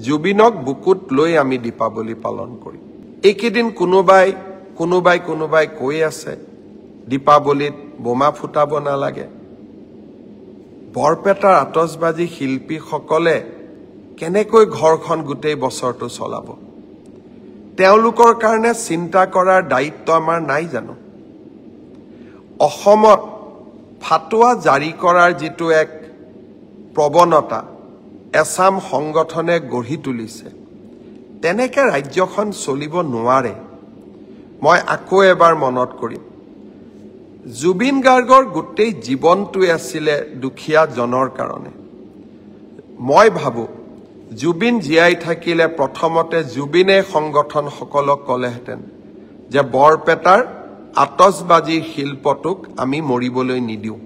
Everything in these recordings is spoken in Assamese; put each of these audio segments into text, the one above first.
জুবিনক বুকুত লৈ আমি দীপাৱলী পালন কৰিম এইকেইদিন কোনোবাই কৈ আছে দীপাৱলীত বোমা ফুটাব নালাগে বৰপেটাৰ আতচবাজি শিল্পীসকলে কেনেকৈ ঘৰখন গোটেই বছৰটো চলাব তেওঁলোকৰ কাৰণে চিন্তা কৰাৰ দায়িত্ব আমাৰ নাই জানো অসমত ফাটুৱা জাৰি কৰাৰ যিটো এক প্ৰৱণতা এছাম সংগঠনে গঢ়ি তুলিছে তেনেকে ৰাজ্যখন চলিব নোৱাৰে মই আকৌ এবাৰ মনত কৰিম জুবিন গাৰ্গৰ গোটেই জীৱনটোৱে আছিল দুখীয়া জনৰ কাৰণে মই ভাবো জুবিন জীয়াই থাকিলে প্ৰথমতে জুবিনে সংগঠনসকলক কলেহেঁতেন যে বৰপেটাৰ আতচবাজি শিল্পটোক আমি মৰিবলৈ নিদিওঁ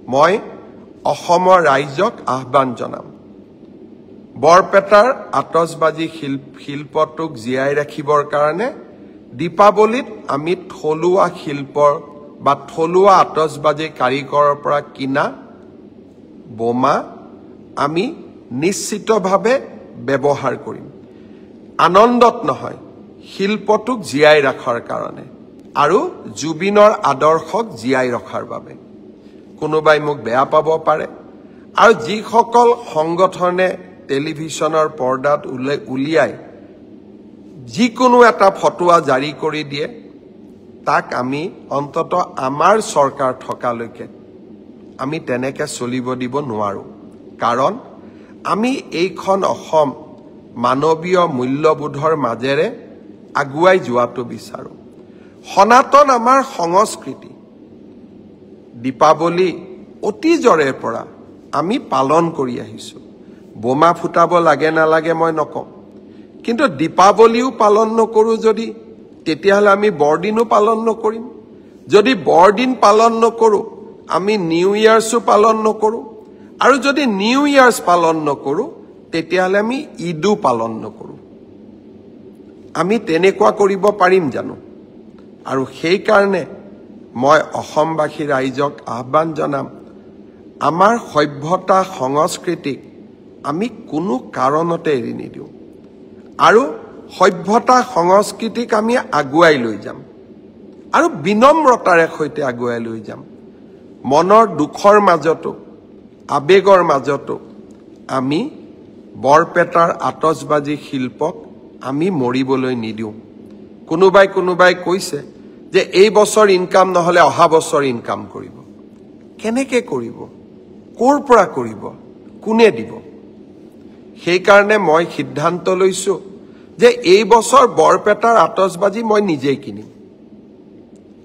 মই অসমৰ ৰাইজক আহ্বান জনাম বৰপেটাৰ আতচবাজি শিল্পটোক জীয়াই ৰাখিবৰ কাৰণে দীপাৱলীত আমি থলুৱা শিল্পৰ বা থলুৱা আতচবাজি কাৰিকৰৰ পৰা কিনা বোমা আমি নিশ্চিতভাৱে ব্যৱহাৰ কৰিম আনন্দত নহয় শিল্পটোক জীয়াই ৰাখাৰ কাৰণে আৰু জুবিনৰ আদৰ্শক জীয়াই ৰখাৰ বাবে কোনোবাই মোক বেয়া পাব পাৰে আৰু যিসকল সংগঠনে টেলিভিছনৰ পৰ্দাত উলিয়াই যিকোনো এটা ফটোৱা জাৰি কৰি দিয়ে তাক আমি অন্তত আমাৰ চৰকাৰ থকালৈকে আমি তেনেকে চলিব দিব নোৱাৰো কাৰণ আমি এইখন অসম মানৱীয় মূল্যবোধৰ মাজেৰে আগুৱাই যোৱাটো বিচাৰো সনাতন আমাৰ সংস্কৃতি দীপাৱলী অতীজৰে পৰা আমি পালন কৰি আহিছো বোমা ফুটাব লাগে নালাগে মই নকওঁ কিন্তু দীপাৱলীও পালন নকৰো যদি তেতিয়াহলে আমি বৰদিনো পালন নকৰিম যদি বৰদিন পালন নকৰো আমি নিউ ইয়াৰ্সও পালন নকৰো আৰু যদি নিউ ইয়াৰ্স পালন নকৰো তেতিয়াহলে আমি ঈদো পালন নকৰো আমি তেনেকুৱা কৰিব পাৰিম জানো আৰু সেই কাৰণে মই অসমবাসী ৰাইজক আহ্বান জনাম আমাৰ সভ্যতা সংস্কৃতিক আমি কোনো কাৰণতে এৰি নিদিওঁ আৰু সভ্যতা সংস্কৃতিক আমি আগুৱাই লৈ যাম আৰু বিনম্ৰতাৰে সৈতে আগুৱাই লৈ যাম মনৰ দুখৰ মাজতো আবেগৰ মাজতো আমি বৰপেটাৰ আতচবাজি শিল্পক আমি মৰিবলৈ নিদিওঁ কোনোবাই কৈছে যে এই বছৰ ইনকাম নহলে অহা বছৰ ইনকাম কৰিব কেনেকৈ কৰিব ক'ৰ পৰা কৰিব কোনে দিব সেই কাৰণে মই সিদ্ধান্ত লৈছো যে এই বছৰ বৰপেটাৰ আতচবাজি মই নিজেই কিনিম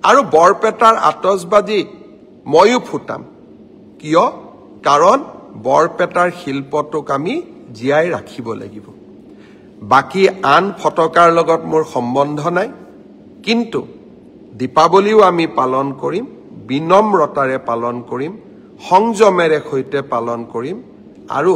আৰু বৰপেটাৰ আতচবাজি ময়ো ফুটাম কিয় কাৰণ বৰপেটাৰ শিল্পটোক আমি জীয়াই ৰাখিব লাগিব বাকি আন ফটকাৰ লগত মোৰ সম্বন্ধ নাই কিন্তু দীপাৱলীও আমি পালন কৰিম বিনম্ৰতাৰে পালন কৰিম সংযমেৰে সৈতে পালন কৰিম আৰু